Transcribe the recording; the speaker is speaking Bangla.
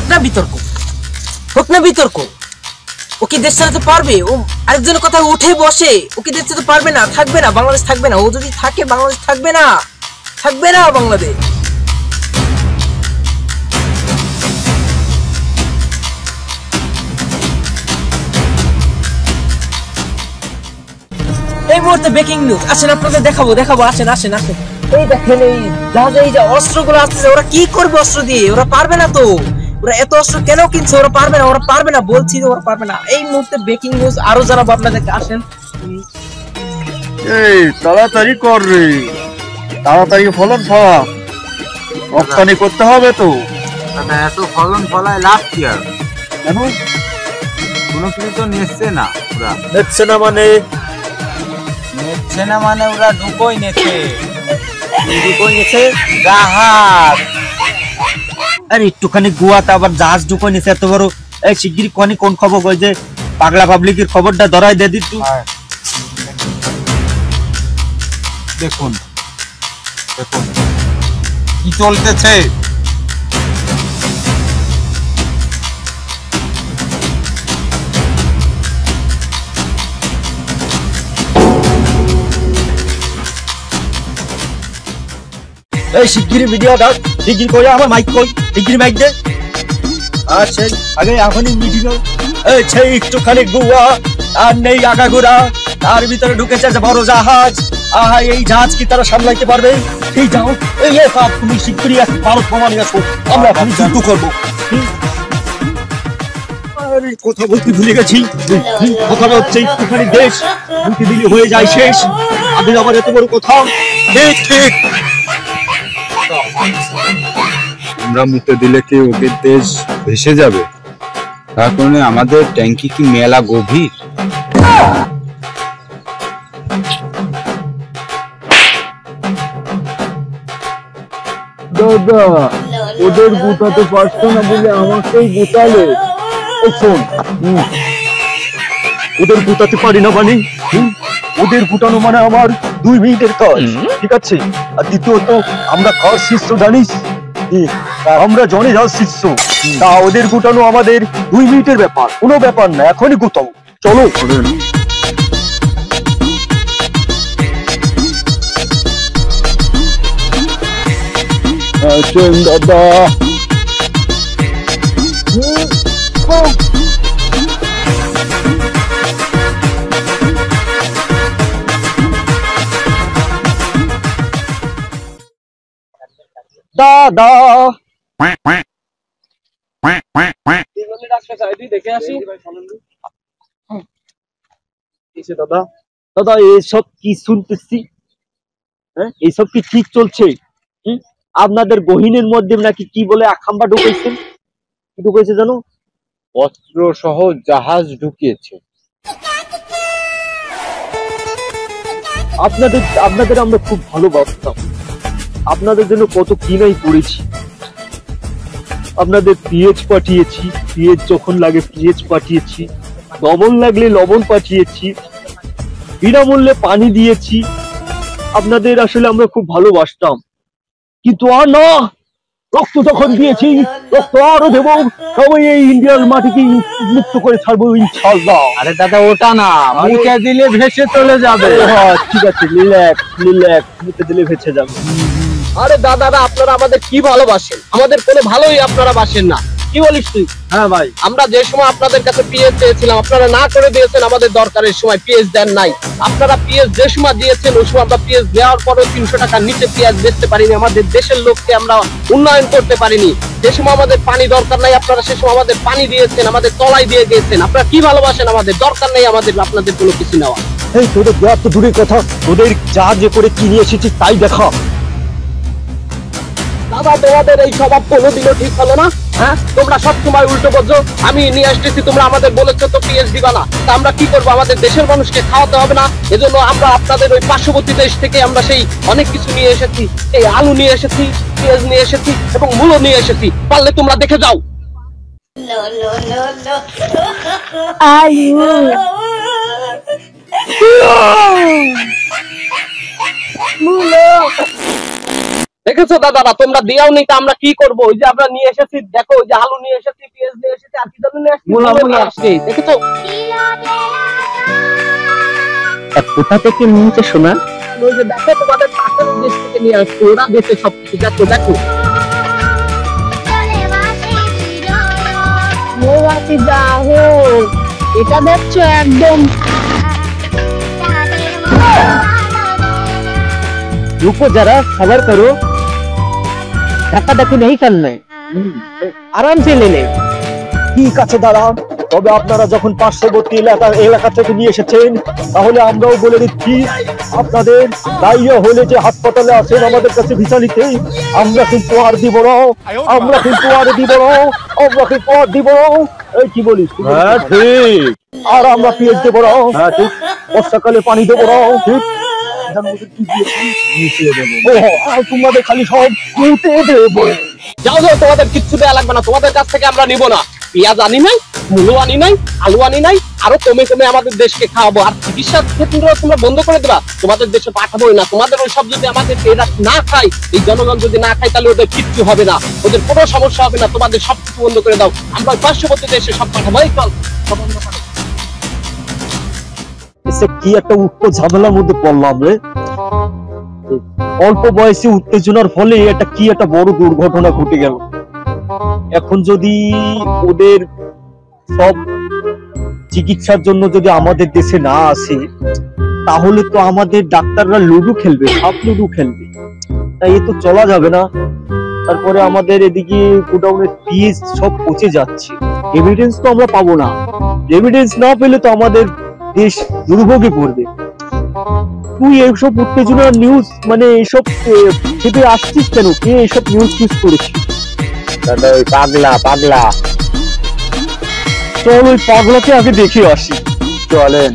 হোক না বিতর্ক, হোক না বিতর্ক। ও কি দেশ চালাতে পারবে? ও আরেকজনের কথা উঠে বসে। ও কি দেশ চালাতে পারবে না? থাকবে না, বাংলাদেশ থাকবে না। ও যদি থাকে বাংলাদেশ থাকবে না, থাকবে না বাংলাদেশ। এই মুহূর্তে ব্রেকিং নিউজ। আসেন আপনাদের দেখাবো, আসেন আসেন আসেন। এই দেখেন এই জাহাজে এই যে অস্ত্রগুলো আসছে, ওরা কি করবে অস্ত্র দিয়ে? ওরা পারবে না তো। ওরা এত অস্ত্র কেন কিনছে? ওরা পারবে না, ওরা পারবে না, বলছি যে ওরা পারবে না। এই মুহূর্তে ব্রেকিং নিউজ আরো জানাবো আপনাদেরকে। আসেন এই তাড়াতাড়ি কর রে, তাড়াতাড়ি ফলন ফলা, রপ্তানি করতে হবে তো। এত ফলন ফলায় লাভ কি? আর কেন কোনো কিছু তো নিচ্ছে না। ওরা নিচ্ছে না মানে? নিচ্ছে না মানে ওরা ঢুকোই নেছে, জাহাজ। আরে একটুখানি গোয়াতে আবার জাহাজ ঢুকোই নিছে এত বড়। এই শিগগিরি কোন খবর কই যে পাগলা পাবলিকের খবরটা ধরাই দে দিতু। দেখুন দেখুন কি চলতেছে। এই শিগগিরি ভিডিও দাও, শিগগিরি করে আমার মাইক কই, শিগগিরি মাইক দে। আচ্ছা আগে এখনই মিটিং। এই সেই একটুখানি গোয়া আর নেই আগাগোড়া, তার ভিতরে ঢুকেছে বড় জাহাজ। এই জাহাজ কি তারা সামলাইতে পারবে? এই যাও, এই তুমি শিগগিরি ভারত প্রমাণে আসো, আমরা এখন যুদ্ধ করবো। আরে কথা বলতে ভুলে গেছি, কথাটা হচ্ছে একটুখানি দেশ মুক্তি দিলে হয়ে যায় শেষ। আগে আবার এত বড় কথা। ঠিক ঠিক, আমরা মুতে দিলে কি ওদের দেশ ভেসে যাবে? তার কারণে আমাদের ট্যাঙ্কি কি মেলা গভীর? দাদা ওদের গুটাতে পারতো না বলে আমাকেই গুটালে। শোন, ওদের গুটাতে পারি না মানে ওদের গুটানো মানে আমার 2 মিনিটের কাজ, ঠিক আছে? আর দ্বিতীয়ত আমরা খাওয়ার শিষ্য, জানিস? আমরা জনে যাওয়ার শিষ্য, তা ওদের গুটানো আমাদের 2 মিনিটের ব্যাপার, কোনো ব্যাপার না। এখনই গুটাও, চলো। দাদা দাদা দেখে আসি। দাদা দাদা এসব কি শুনতেছি? হ্যাঁ, এইসব কি ঠিক চলছে? আপনাদের গহীনের মধ্যে নাকি কি বলে আখাম্বা ঢুকেছেন? কি ঢুকেছে জানো? অস্ত্র সহ জাহাজ ঢুকিয়েছে। আপনাদের আমরা খুব ভালোবাসতাম, আপনাদের জন্য কত কি নাই করেছি। আপনাদের পেঁয়াজ পাঠিয়েছি, পেঁয়াজ যখন লাগে পেঁয়াজ পাঠিয়েছি, লবণ লাগলে লবণ পাঠিয়েছি, বিনামূল্যে পানি দিয়েছি। আপনাদের আসলে আমরা খুব ভালোবাসতাম, কিন্তু আর না, রক্ত যখন দিয়েছি রক্ত আরো দেব। সবাই এই ইন্ডিয়ার মাটিকে মুক্ত করে ছাড়বো ইনশাআল্লাহ। আরে দাদা ওটা না, মুখে দিলে ভেসে চলে যাবে। ঠিক আছে, রিল্যাক্স, মুখে দিলে ভেসে যাবে। আরে দাদারা আপনারা আমাদের কি ভালোবাসেন, আমাদের কোনো ভালোই আপনারা বাসেন না। কি বলিস তুই? হ্যাঁ ভাই, আমরা যে সময় আপনাদের কাছে পিএস চেয়েছিলাম আপনারা না করে দিয়েছেন, আমাদের দরকারের সময় পিএস দেন নাই। আপনারা পিএস যে সময় দিয়েছেন ওই সময় আমরা পিএস দেওয়ার পরেও 300 টাকার নিচে পিএস বেচতে পারিনি, আমাদের দেশের লোককে আমরা উন্নয়ন করতে পারিনি। যে সময় আমাদের পানি দরকার নাই আপনারা সে সময় আমাদের পানি দিয়েছেন, আমাদের তলায় দিয়ে গিয়েছেন। আপনারা কি ভালোবাসেন, আমাদের দরকার নেই আমাদের আপনাদের কোনো কিছু নেওয়া। এই তোদের দেওয়ার তো দূরের কথা, তোদের যা যে করে কি নিয়ে এসেছিস তাই দেখা। দাদা তোমাদের এই স্বভাব কোনোদিনও ঠিক হলো না। হ্যাঁ, তোমরা সবসময় উল্টো বোঝো। আমি নিয়ে আসতেছি, তোমরা আমাদের বলেছো তো পিএস দিবা না, তা আমরা কি করবো? আমাদের দেশের মানুষকে খাওয়াতে হবে না? এজন্য আমরা আপনাদের ওই পার্শ্ববর্তী দেশ থেকে আমরা সেই অনেক কিছু নিয়ে এসেছি। এই আলু নিয়ে এসেছি, পেঁয়াজ নিয়ে এসেছি এবং মূলো নিয়ে এসেছি, পারলে তোমরা দেখে যাও। মূলো দেখেছো দাদারা, তোমরা দিয়াও নি, তা আমরা কি করবো? ওই যে আমরা নিয়ে এসেছি, দেখো ওই যে আলু নিয়ে এসেছি, পেঁয়াজ নিয়ে এসেছি, আর কি যেন নিয়ে এসেছি, মূলা নিয়ে আসছি, দেখেছো? কোথা থেকে নিয়েছে শোনা? ওই যে দেখো তোমাদের পাশের দেশ থেকে নিয়ে আসছে, ওরা দেশে সবকিছু, দেখো দেখো। এটা দেখছো একদম रुको जरा सबर करो, धक्का धक्की नहीं करना है, आराम से ले ले। ঠিক আছে দাঁড়া, তবে আপনারা যখন পার্শ্ববর্তী এলাকা থেকে নিয়ে এসেছেন তাহলে আমরাও বলে দিচ্ছি, আপনাদের ডায়রিয়া হলে যে হাসপাতালে আছেন আমাদের কাছে ভিসা নিতে, আমরা কিন্তু আর দিব না, আমরা কিন্তু আর দিব না, আমরা কিন্তু আর দিব না। এই কি বলিস? হ্যাঁ ঠিক। আর আমরা পিএস দেবো না। হ্যাঁ ঠিক। বর্ষাকালে পানি দেবো না। ঠিক। তোমাদের খালি সব নিতে দেবো। যাও যাও, তোমাদের কিচ্ছু দেয়া লাগবে না, তোমাদের কাছ থেকে আমরা নিব না। পেঁয়াজ আনি নাই, মূলো আনি নাই, আলু আনি নাই, আরো কমে কমে আমাদের দেশকে খাওয়াবো। আর চিকিৎসা ক্ষেত্র তোমরা বন্ধ করে দেবা, তোমাদের দেশে পাঠাবোই না। তোমাদের ওই সব যদি আমাদের এরা না খায়, এই জনগণ যদি না খায়, তাহলে ওদের কিচ্ছু হবে না, ওদের কোনো সমস্যা হবে না। তোমাদের সবকিছু বন্ধ করে দাও, আমরা পার্শ্ববর্তী দেশে সব পাঠাবো। এই চল, কি একটা উচ্চ ঝামেলার মধ্যে পড়লাম রে। অল্প বয়সে উত্তেজনার ফলে এটা কি একটা বড় দুর্ঘটনা ঘটে গেল। এখন যদি ওদের সব চিকিৎসার জন্য যদি আমাদের দেশে না আসে, তাহলে তো আমাদের ডাক্তাররা লুডু খেলবে, সাপ লুডু খেলবে, তাই এ তো চলা যাবে না। তারপরে আমাদের এদিকে গোডাউনের পিস সব পচে যাচ্ছে, এভিডেন্স তো আমরা পাবো না। এভিডেন্স না পেলে তো আমাদের দেশ দুর্ভোগে পড়বে। তুই এইসব উত্তেজনার নিউজ মানে এইসব ভেবে আসছিস কেন? কে এইসব নিউজ ফিউজ করেছিস? দাদা ওই পাগলা পাগলা। চল ওই পাগলাকে আগে দেখে আসি, চলেন।